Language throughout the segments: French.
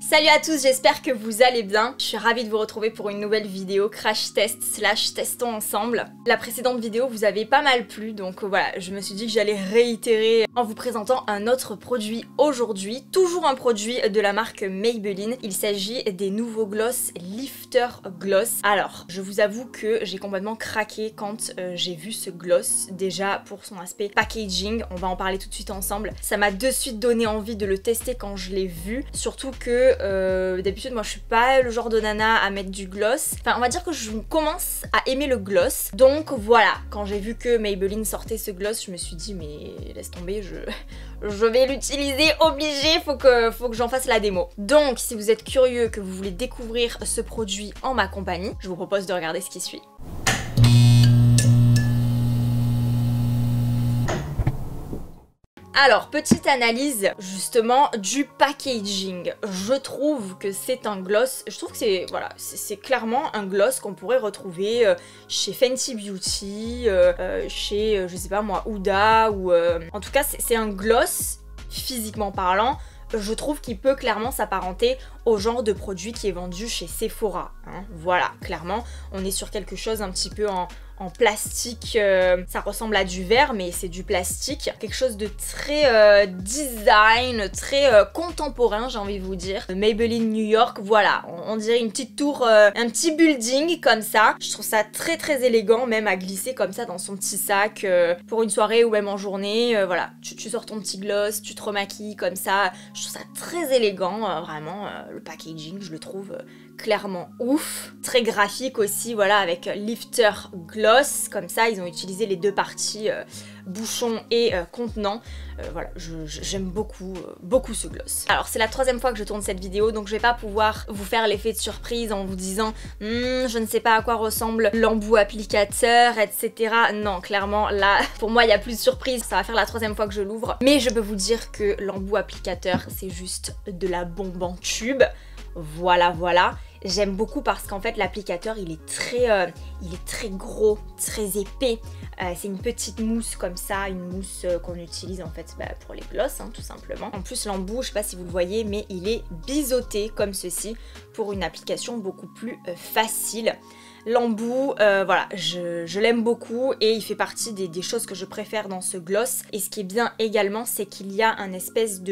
Salut à tous, j'espère que vous allez bien. Je suis ravie de vous retrouver pour une nouvelle vidéo crash test / testons ensemble. La précédente vidéo vous avait pas mal plu, donc voilà, je me suis dit que j'allais réitérer en vous présentant un autre produit aujourd'hui. Toujours un produit de la marque Maybelline. Il s'agit des nouveaux gloss Lifter Gloss. Alors, je vous avoue que j'ai complètement craqué quand j'ai vu ce gloss. Déjà pour son aspect packaging, on va en parler tout de suite ensemble. Ça m'a de suite donné envie de le tester quand je l'ai vu. Surtout que d'habitude moi je suis pas le genre de nana à mettre du gloss. Enfin on va dire que je commence à aimer le gloss. Donc voilà, quand j'ai vu que Maybelline sortait ce gloss, je me suis dit mais laisse tomber, je vais l'utiliser, obligé, faut que j'en fasse la démo. Donc si vous êtes curieux, que vous voulez découvrir ce produit en ma compagnie, je vous propose de regarder ce qui suit. Alors, petite analyse justement du packaging. Je trouve que c'est un gloss, je trouve que c'est voilà, c'est clairement un gloss qu'on pourrait retrouver chez Fenty Beauty, chez, je sais pas moi, Huda, ou en tout cas c'est un gloss, physiquement parlant, je trouve qu'il peut clairement s'apparenter au genre de produit qui est vendu chez Sephora, hein. Voilà, clairement, on est sur quelque chose un petit peu en plastique, ça ressemble à du verre mais c'est du plastique, quelque chose de très design, très contemporain, j'ai envie de vous dire. Maybelline New York, voilà, on dirait une petite tour, un petit building comme ça. Je trouve ça très élégant, même à glisser comme ça dans son petit sac pour une soirée ou même en journée. Voilà, tu sors ton petit gloss, tu te remaquilles comme ça. Je trouve ça très élégant, vraiment. Le packaging, je le trouve clairement ouf. Très graphique aussi, voilà, avec Lifter Gloss, comme ça ils ont utilisé les deux parties, bouchon et contenant. Voilà, j'aime beaucoup ce gloss. Alors c'est la troisième fois que je tourne cette vidéo, donc je vais pas pouvoir vous faire l'effet de surprise en vous disant je ne sais pas à quoi ressemble l'embout applicateur, etc. Non, clairement là, pour moi il y a plus de surprise, ça va faire la troisième fois que je l'ouvre. Mais je peux vous dire que l'embout applicateur c'est juste de la bombe en tube. Voilà. J'aime beaucoup parce qu'en fait l'applicateur il est très gros, très épais. C'est une petite mousse comme ça, une mousse qu'on utilise en fait pour les gloss, hein, tout simplement. En plus l'embout, je sais pas si vous le voyez, mais il est biseauté comme ceci pour une application beaucoup plus facile. L'embout, voilà, je l'aime beaucoup et il fait partie des choses que je préfère dans ce gloss. Et ce qui est bien également, c'est qu'il y a un espèce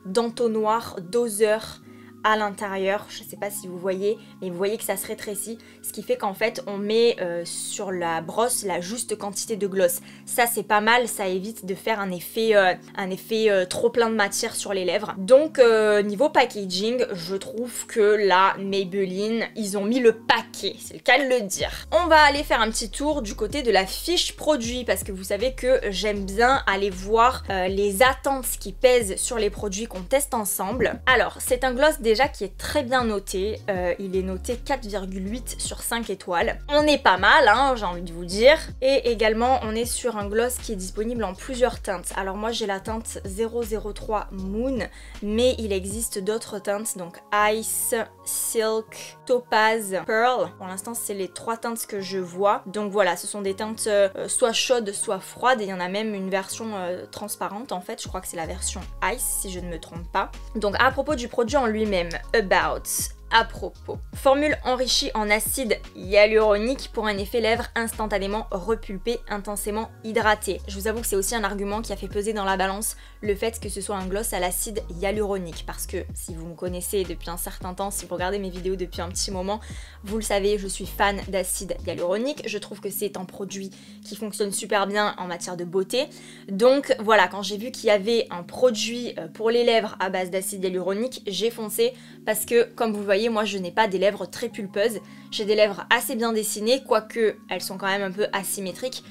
d'entonnoir doseur à l'intérieur, je sais pas si vous voyez, mais vous voyez que ça se rétrécit, ce qui fait qu'en fait on met sur la brosse la juste quantité de gloss. Ça c'est pas mal, ça évite de faire un effet trop plein de matière sur les lèvres. Donc niveau packaging, je trouve que là, Maybelline, ils ont mis le paquet, c'est le cas de le dire. On va aller faire un petit tour du côté de la fiche produit, parce que vous savez que j'aime bien aller voir les attentes qui pèsent sur les produits qu'on teste ensemble. Alors, c'est un gloss déjà qui est très bien noté, il est noté 4,8 sur 5 étoiles. On est pas mal, hein, j'ai envie de vous dire. Et également, on est sur un gloss qui est disponible en plusieurs teintes. Alors moi, j'ai la teinte 003 Moon, mais il existe d'autres teintes, donc Ice, Silk, Topaz, Pearl. Pour l'instant, c'est les trois teintes que je vois. Donc voilà, ce sont des teintes soit chaudes, soit froides. Et il y en a même une version transparente, en fait. Je crois que c'est la version Ice, si je ne me trompe pas. Donc à propos du produit en lui-même, About, à propos. Formule enrichie en acide hyaluronique pour un effet lèvres instantanément repulpé, intensément hydraté. Je vous avoue que c'est aussi un argument qui a fait peser dans la balance le fait que ce soit un gloss à l'acide hyaluronique, parce que si vous me connaissez depuis un certain temps, si vous regardez mes vidéos depuis un petit moment, vous le savez, je suis fan d'acide hyaluronique. Je trouve que c'est un produit qui fonctionne super bien en matière de beauté. Donc voilà, quand j'ai vu qu'il y avait un produit pour les lèvres à base d'acide hyaluronique, j'ai foncé parce que, comme vous le voyez, moi je n'ai pas des lèvres très pulpeuses, j'ai des lèvres assez bien dessinées, quoique elles sont quand même un peu asymétriques.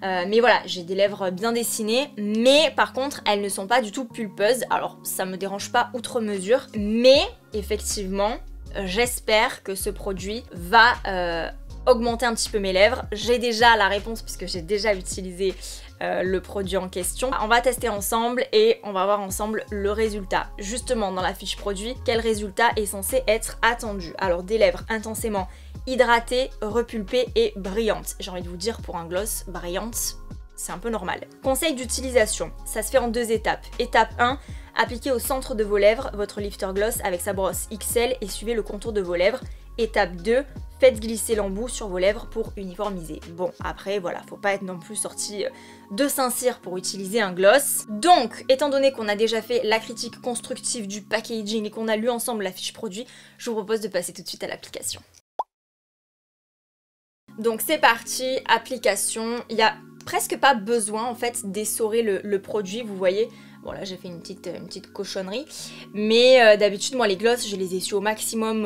Mais voilà, j'ai des lèvres bien dessinées, mais par contre elles ne sont pas du tout pulpeuses. Alors ça me dérange pas outre mesure, mais effectivement j'espère que ce produit va augmenter un petit peu mes lèvres. J'ai déjà la réponse puisque j'ai déjà utilisé le produit en question. On va tester ensemble et on va voir ensemble le résultat. Justement dans la fiche produit, quel résultat est censé être attendu. Alors des lèvres intensément hydratées, repulpées et brillantes. J'ai envie de vous dire, pour un gloss, brillante, c'est un peu normal. Conseil d'utilisation, ça se fait en deux étapes. Étape 1, Appliquez au centre de vos lèvres votre lifter gloss avec sa brosse XL et suivez le contour de vos lèvres. Étape 2, faites glisser l'embout sur vos lèvres pour uniformiser. Bon, après, voilà, faut pas être non plus sorti de Saint-Cyr pour utiliser un gloss. Donc, étant donné qu'on a déjà fait la critique constructive du packaging et qu'on a lu ensemble la fiche produit, je vous propose de passer tout de suite à l'application. Donc c'est parti, application. Il n'y a presque pas besoin en fait d'essorer le produit, vous voyez. Bon là j'ai fait une petite cochonnerie, mais d'habitude moi les gloss je les essuie au maximum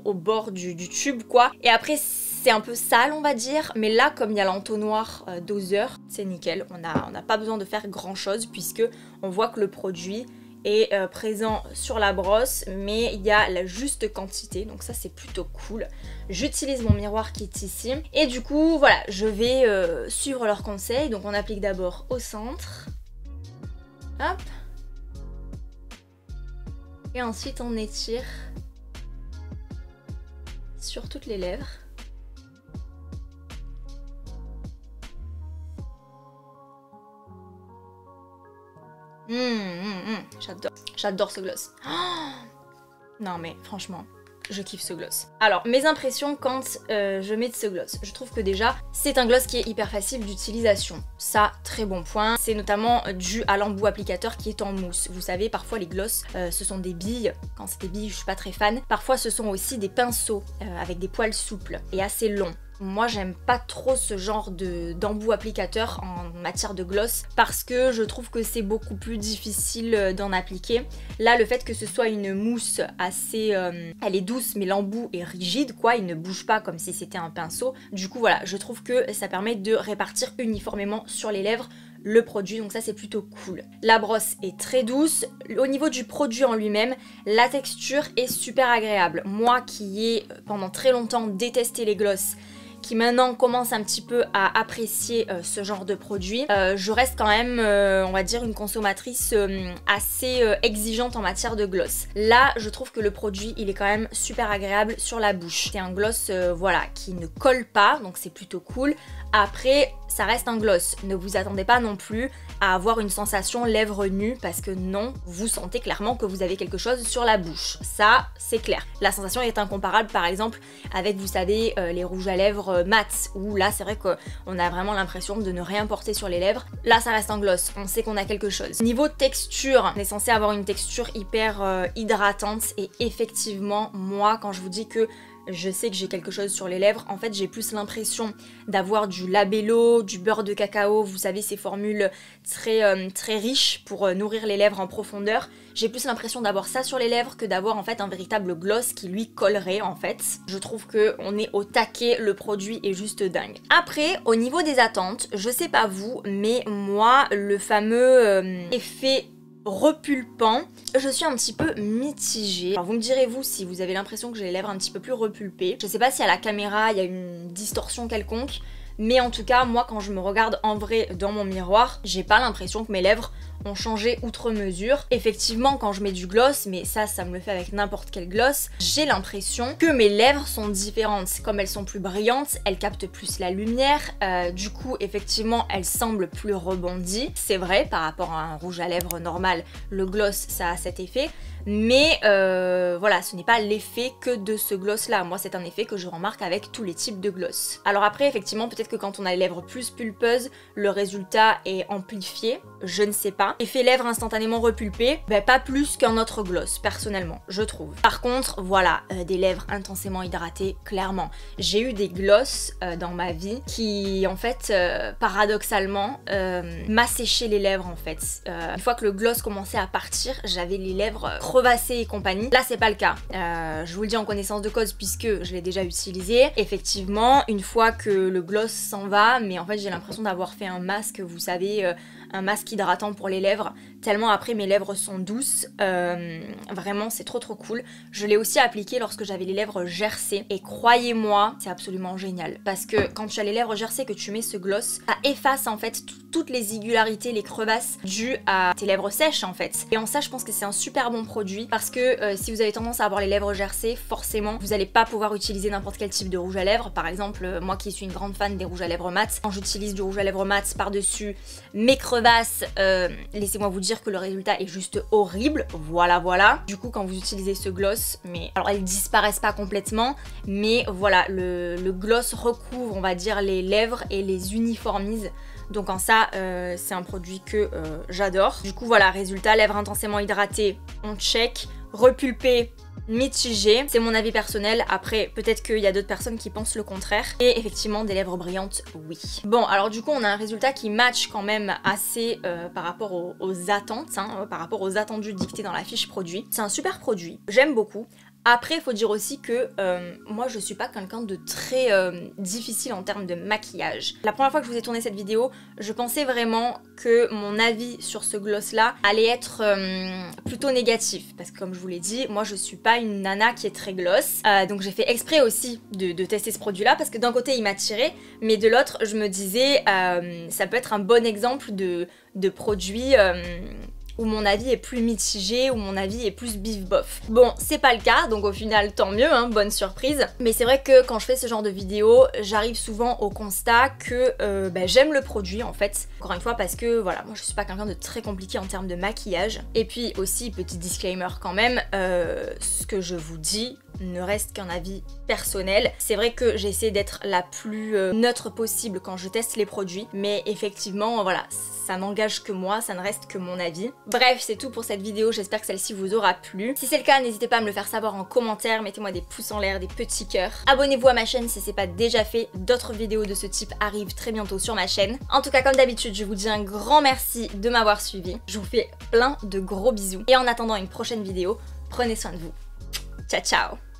au bord du tube quoi. Et après c'est un peu sale on va dire, mais là comme il y a l'entonnoir doseur, c'est nickel. On n'a pas besoin de faire grand chose puisque on voit que le produit est présent sur la brosse, mais il y a la juste quantité, donc ça c'est plutôt cool. J'utilise mon miroir qui est ici, et du coup voilà, je vais suivre leurs conseils. Donc on applique d'abord au centre, hop, et ensuite on étire sur toutes les lèvres. J'adore ce gloss. Oh non mais franchement, je kiffe ce gloss. Alors mes impressions quand je mets de ce gloss. Je trouve que déjà c'est un gloss qui est hyper facile d'utilisation. Ça, très bon point. C'est notamment dû à l'embout applicateur qui est en mousse. Vous savez, parfois les gloss ce sont des billes. Quand c'est des billes, je suis pas très fan. Parfois ce sont aussi des pinceaux avec des poils souples et assez longs. Moi j'aime pas trop ce genre d'embout applicateur en matière de gloss parce que je trouve que c'est beaucoup plus difficile d'en appliquer. Là le fait que ce soit une mousse assez... elle est douce mais l'embout est rigide quoi, il ne bouge pas comme si c'était un pinceau. Du coup voilà, je trouve que ça permet de répartir uniformément sur les lèvres le produit, donc ça c'est plutôt cool. La brosse est très douce. Au niveau du produit en lui-même, la texture est super agréable. Moi qui ai pendant très longtemps détesté les gloss, qui maintenant commence un petit peu à apprécier ce genre de produit, je reste quand même, on va dire, une consommatrice assez exigeante en matière de gloss. Là, je trouve que le produit, il est quand même super agréable sur la bouche. C'est un gloss, voilà, qui ne colle pas, donc c'est plutôt cool. Après, ça reste un gloss. Ne vous attendez pas non plus à avoir une sensation lèvres nues parce que non, vous sentez clairement que vous avez quelque chose sur la bouche. Ça, c'est clair. La sensation est incomparable par exemple avec, vous savez, les rouges à lèvres mat où là, c'est vrai qu'on a vraiment l'impression de ne rien porter sur les lèvres. Là, ça reste un gloss. On sait qu'on a quelque chose. Niveau texture, on est censé avoir une texture hyper hydratante et effectivement, moi, quand je vous dis que je sais que j'ai quelque chose sur les lèvres, en fait j'ai plus l'impression d'avoir du labello, du beurre de cacao, vous savez ces formules très riches pour nourrir les lèvres en profondeur. J'ai plus l'impression d'avoir ça sur les lèvres que d'avoir en fait un véritable gloss qui lui collerait en fait. Je trouve qu'on est au taquet, le produit est juste dingue. Après, au niveau des attentes, je sais pas vous, mais moi le fameux effet repulpant, je suis un petit peu mitigée. Alors vous me direz vous si vous avez l'impression que j'ai les lèvres un petit peu plus repulpées. Je sais pas si à la caméra il y a une distorsion quelconque, mais en tout cas moi quand je me regarde en vrai dans mon miroir, j'ai pas l'impression que mes lèvres ont changé outre mesure. Effectivement quand je mets du gloss, mais ça me le fait avec n'importe quel gloss, j'ai l'impression que mes lèvres sont différentes. Comme elles sont plus brillantes, elles captent plus la lumière, du coup effectivement elles semblent plus rebondies. C'est vrai par rapport à un rouge à lèvres normal, le gloss ça a cet effet, mais voilà, ce n'est pas l'effet que de ce gloss là. Moi c'est un effet que je remarque avec tous les types de gloss. Alors après effectivement peut-être que quand on a les lèvres plus pulpeuses, le résultat est amplifié, je ne sais pas. Effet lèvres instantanément repulpées, pas plus qu'un autre gloss personnellement, je trouve. Par contre voilà, des lèvres intensément hydratées, clairement. J'ai eu des gloss dans ma vie qui en fait paradoxalement m'asséchaient les lèvres en fait. Une fois que le gloss commençait à partir, j'avais les lèvres crevassées et compagnie. Là c'est pas le cas, je vous le dis en connaissance de cause puisque je l'ai déjà utilisé. Effectivement une fois que le gloss s'en va, mais en fait j'ai l'impression d'avoir fait un masque, vous savez, un masque hydratant pour les lèvres, tellement après mes lèvres sont douces, vraiment c'est trop cool. Je l'ai aussi appliqué lorsque j'avais les lèvres gercées et croyez-moi c'est absolument génial parce que quand tu as les lèvres gercées que tu mets ce gloss, ça efface en fait toutes les irrégularités, les crevasses dues à tes lèvres sèches en fait. Et en ça je pense que c'est un super bon produit parce que si vous avez tendance à avoir les lèvres gercées, forcément vous n'allez pas pouvoir utiliser n'importe quel type de rouge à lèvres. Par exemple moi qui suis une grande fan des rouges à lèvres mat, quand j'utilise du rouge à lèvres mat par dessus mes crevasses, laissez-moi vous dire dire que le résultat est juste horrible, voilà. Du coup quand vous utilisez ce gloss, mais alors elles disparaissent pas complètement, mais voilà, le gloss recouvre on va dire les lèvres et les uniformise. Donc en ça, c'est un produit que j'adore. Du coup voilà, résultat, lèvres intensément hydratées, on check. Repulpé, mitigé, c'est mon avis personnel. Après, peut-être qu'il y a d'autres personnes qui pensent le contraire. Et effectivement, des lèvres brillantes, oui. Bon, alors du coup, on a un résultat qui match quand même assez par rapport aux attentes, hein, par rapport aux attendus dictés dans la fiche produit. C'est un super produit, j'aime beaucoup. Après, il faut dire aussi que moi, je suis pas quelqu'un de très difficile en termes de maquillage. La première fois que je vous ai tourné cette vidéo, je pensais vraiment que mon avis sur ce gloss-là allait être plutôt négatif. Parce que comme je vous l'ai dit, moi, je suis pas une nana qui est très gloss. Donc j'ai fait exprès aussi de tester ce produit-là parce que d'un côté, il m'a tiré, mais de l'autre, je me disais, ça peut être un bon exemple de produit... où mon avis est plus mitigé, où mon avis est plus bif bof. Bon, c'est pas le cas, donc au final tant mieux, hein, bonne surprise. Mais c'est vrai que quand je fais ce genre de vidéo, j'arrive souvent au constat que j'aime le produit en fait. Encore une fois parce que voilà, moi je suis pas quelqu'un de très compliqué en termes de maquillage. Et puis aussi, petit disclaimer quand même, ce que je vous dis ne reste qu'un avis personnel. C'est vrai que j'essaie d'être la plus neutre possible quand je teste les produits, mais effectivement voilà, ça n'engage que moi, ça ne reste que mon avis. Bref, c'est tout pour cette vidéo, j'espère que celle-ci vous aura plu. Si c'est le cas, n'hésitez pas à me le faire savoir en commentaire, mettez-moi des pouces en l'air, des petits cœurs. Abonnez-vous à ma chaîne si c'est pas déjà fait, d'autres vidéos de ce type arrivent très bientôt sur ma chaîne. En tout cas, comme d'habitude, je vous dis un grand merci de m'avoir suivi. Je vous fais plein de gros bisous. Et en attendant une prochaine vidéo, prenez soin de vous. Ciao ciao!